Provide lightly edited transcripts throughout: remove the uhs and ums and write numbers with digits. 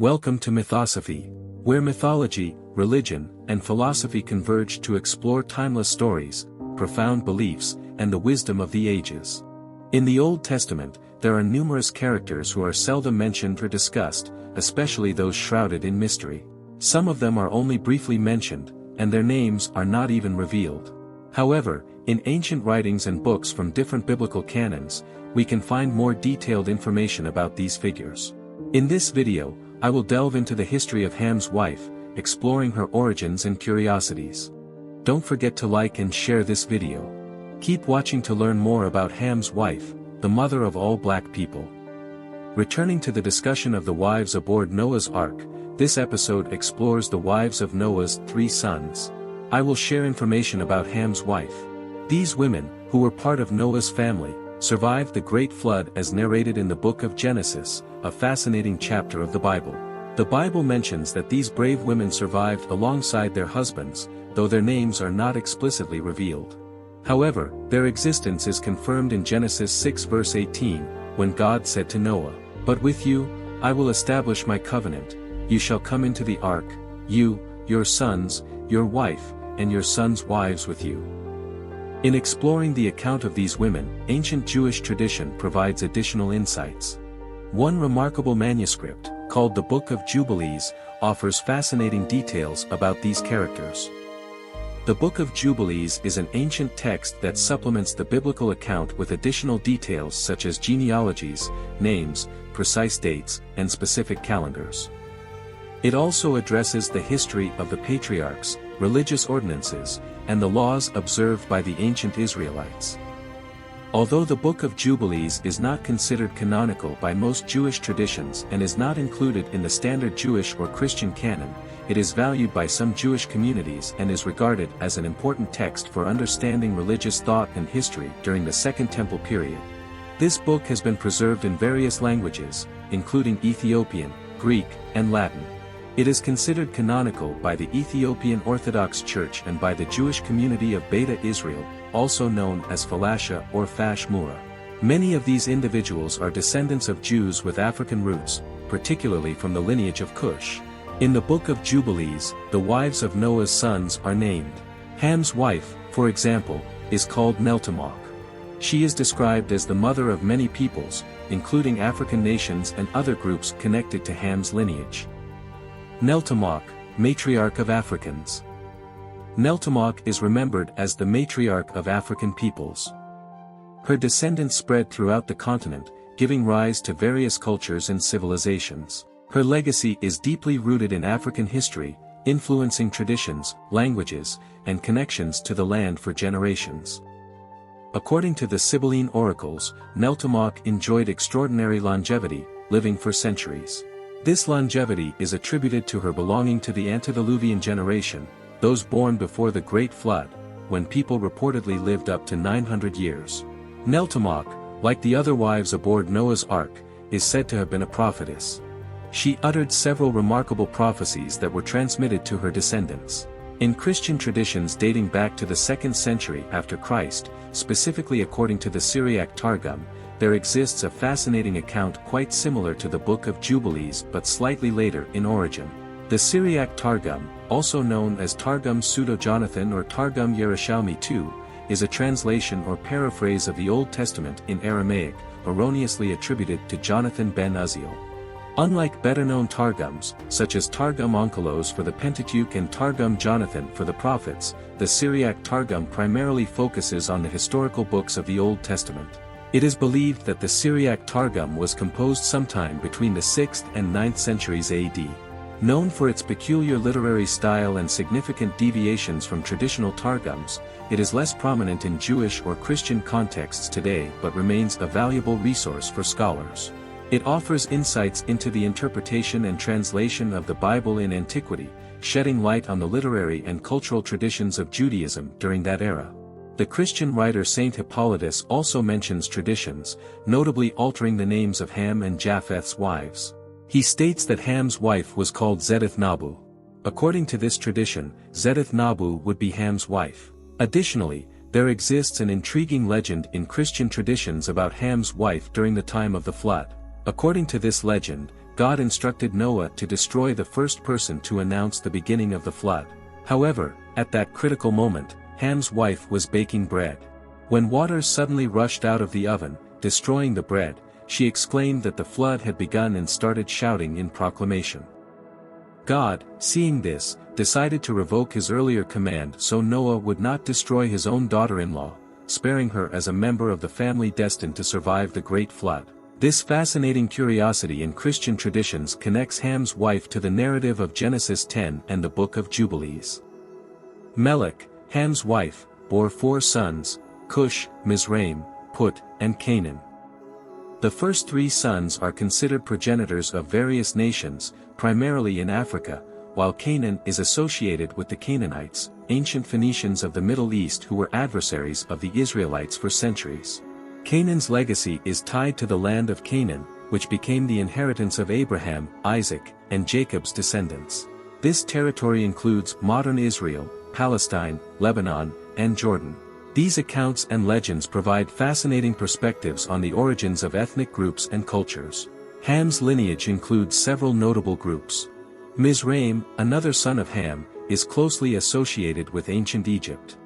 Welcome to Mythosophy, where mythology, religion, and philosophy converge to explore timeless stories, profound beliefs, and the wisdom of the ages. In the Old Testament, there are numerous characters who are seldom mentioned or discussed, especially those shrouded in mystery. Some of them are only briefly mentioned, and their names are not even revealed. However, in ancient writings and books from different biblical canons, we can find more detailed information about these figures. In this video, I will delve into the history of Ham's wife, exploring her origins and curiosities. Don't forget to like and share this video. Keep watching to learn more about Ham's wife, the mother of all black people. Returning to the discussion of the wives aboard Noah's Ark, this episode explores the wives of Noah's 3 sons. I will share information about Ham's wife. These women, who were part of Noah's family, survived the Great Flood as narrated in the book of Genesis, a fascinating chapter of the Bible. The Bible mentions that these brave women survived alongside their husbands, though their names are not explicitly revealed. However, their existence is confirmed in Genesis 6 verse 18, when God said to Noah, "But with you, I will establish my covenant. You shall come into the ark, you, your sons, your wife, and your sons' wives with you." In exploring the account of these women, ancient Jewish tradition provides additional insights. One remarkable manuscript, called the Book of Jubilees, offers fascinating details about these characters. The Book of Jubilees is an ancient text that supplements the biblical account with additional details such as genealogies, names, precise dates, and specific calendars. It also addresses the history of the patriarchs, religious ordinances, and the laws observed by the ancient Israelites. Although the Book of Jubilees is not considered canonical by most Jewish traditions and is not included in the standard Jewish or Christian canon, it is valued by some Jewish communities and is regarded as an important text for understanding religious thought and history during the Second Temple period. This book has been preserved in various languages, including Ethiopian, Greek, and Latin. It is considered canonical by the Ethiopian Orthodox Church and by the Jewish community of Beta Israel, also known as Falasha or Fash Mura. Many of these individuals are descendants of Jews with African roots, particularly from the lineage of Cush. In the Book of Jubilees, the wives of Noah's sons are named. Ham's wife, for example, is called Neltamok. She is described as the mother of many peoples, including African nations and other groups connected to Ham's lineage. Neltamok, matriarch of Africans. Neltamok is remembered as the matriarch of African peoples. Her descendants spread throughout the continent, giving rise to various cultures and civilizations. Her legacy is deeply rooted in African history, influencing traditions, languages, and connections to the land for generations. According to the Sibylline oracles, Neltamok enjoyed extraordinary longevity, living for centuries. This longevity is attributed to her belonging to the antediluvian generation, those born before the Great Flood, when people reportedly lived up to 900 years. Neltamok, like the other wives aboard Noah's Ark, is said to have been a prophetess. She uttered several remarkable prophecies that were transmitted to her descendants. In Christian traditions dating back to the 2nd century after Christ, specifically according to the Syriac Targum, there exists a fascinating account quite similar to the Book of Jubilees but slightly later in origin. The Syriac Targum, also known as Targum Pseudo-Jonathan or Targum Yerushalmi II, is a translation or paraphrase of the Old Testament in Aramaic, erroneously attributed to Jonathan ben Uzziel. Unlike better-known Targums, such as Targum Onkelos for the Pentateuch and Targum Jonathan for the Prophets, the Syriac Targum primarily focuses on the historical books of the Old Testament. It is believed that the Syriac Targum was composed sometime between the 6th and 9th centuries AD. Known for its peculiar literary style and significant deviations from traditional Targums, it is less prominent in Jewish or Christian contexts today but remains a valuable resource for scholars. It offers insights into the interpretation and translation of the Bible in antiquity, shedding light on the literary and cultural traditions of Judaism during that era. The Christian writer Saint Hippolytus also mentions traditions, notably altering the names of Ham and Japheth's wives. He states that Ham's wife was called Zedith Nabu. According to this tradition, Zedith Nabu would be Ham's wife. Additionally, there exists an intriguing legend in Christian traditions about Ham's wife during the time of the flood. According to this legend, God instructed Noah to destroy the first person to announce the beginning of the flood. However, at that critical moment, Ham's wife was baking bread. When water suddenly rushed out of the oven, destroying the bread, she exclaimed that the flood had begun and started shouting in proclamation. God, seeing this, decided to revoke his earlier command so Noah would not destroy his own daughter-in-law, sparing her as a member of the family destined to survive the great flood. This fascinating curiosity in Christian traditions connects Ham's wife to the narrative of Genesis 10 and the Book of Jubilees. Melech, Ham's wife, bore 4 sons, Cush, Mizraim, Put, and Canaan. The first 3 sons are considered progenitors of various nations, primarily in Africa, while Canaan is associated with the Canaanites, ancient Phoenicians of the Middle East who were adversaries of the Israelites for centuries. Canaan's legacy is tied to the land of Canaan, which became the inheritance of Abraham, Isaac, and Jacob's descendants. This territory includes modern Israel, Palestine, Lebanon, and Jordan. These accounts and legends provide fascinating perspectives on the origins of ethnic groups and cultures. Ham's lineage includes several notable groups. Mizraim, another son of Ham, is closely associated with ancient Egypt.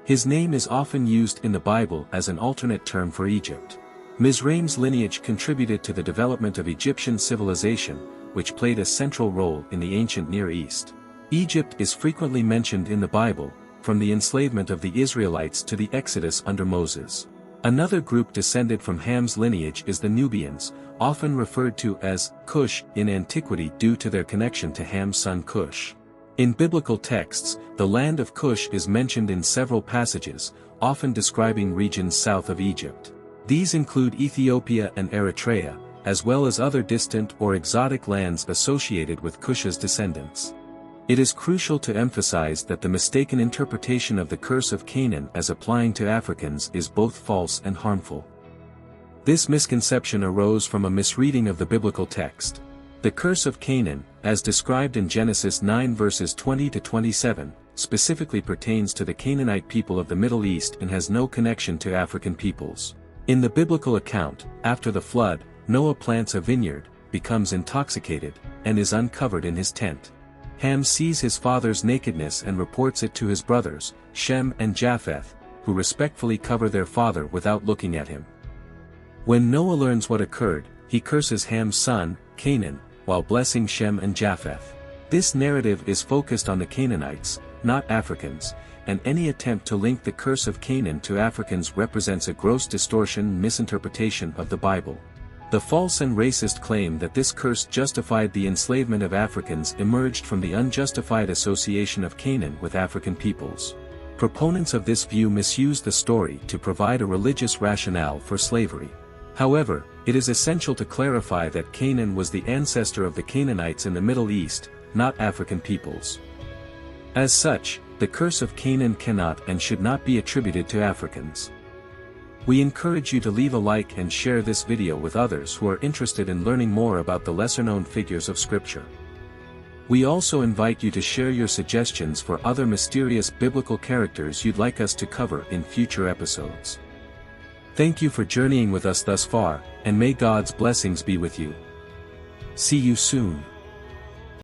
His name is often used in the Bible as an alternate term for Egypt. Mizraim's lineage contributed to the development of Egyptian civilization, which played a central role in the ancient Near East. Egypt is frequently mentioned in the Bible, from the enslavement of the Israelites to the Exodus under Moses. Another group descended from Ham's lineage is the Nubians, often referred to as Cush in antiquity due to their connection to Ham's son Cush. In biblical texts, the land of Cush is mentioned in several passages, often describing regions south of Egypt. These include Ethiopia and Eritrea, as well as other distant or exotic lands associated with Cush's descendants. It is crucial to emphasize that the mistaken interpretation of the curse of Canaan as applying to Africans is both false and harmful. This misconception arose from a misreading of the biblical text. The curse of Canaan, as described in Genesis 9 verses 20 to 27, specifically pertains to the Canaanite people of the Middle East and has no connection to African peoples. In the biblical account, after the flood, Noah plants a vineyard, becomes intoxicated, and is uncovered in his tent. Ham sees his father's nakedness and reports it to his brothers, Shem and Japheth, who respectfully cover their father without looking at him. When Noah learns what occurred, he curses Ham's son, Canaan, while blessing Shem and Japheth. This narrative is focused on the Canaanites, not Africans, and any attempt to link the curse of Canaan to Africans represents a gross distortion and misinterpretation of the Bible. The false and racist claim that this curse justified the enslavement of Africans emerged from the unjustified association of Canaan with African peoples. Proponents of this view misuse the story to provide a religious rationale for slavery. However, it is essential to clarify that Canaan was the ancestor of the Canaanites in the Middle East, not African peoples. As such, the curse of Canaan cannot and should not be attributed to Africans. We encourage you to leave a like and share this video with others who are interested in learning more about the lesser-known figures of Scripture. We also invite you to share your suggestions for other mysterious biblical characters you'd like us to cover in future episodes. Thank you for journeying with us thus far, and may God's blessings be with you. See you soon.